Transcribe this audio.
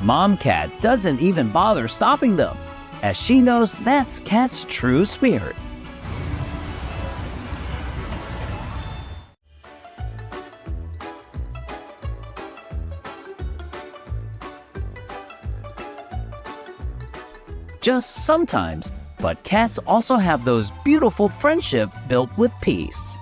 Mom cat doesn't even bother stopping them, as she knows that's Cat's true spirit. Just sometimes, but cats also have those beautiful friendships built with peace.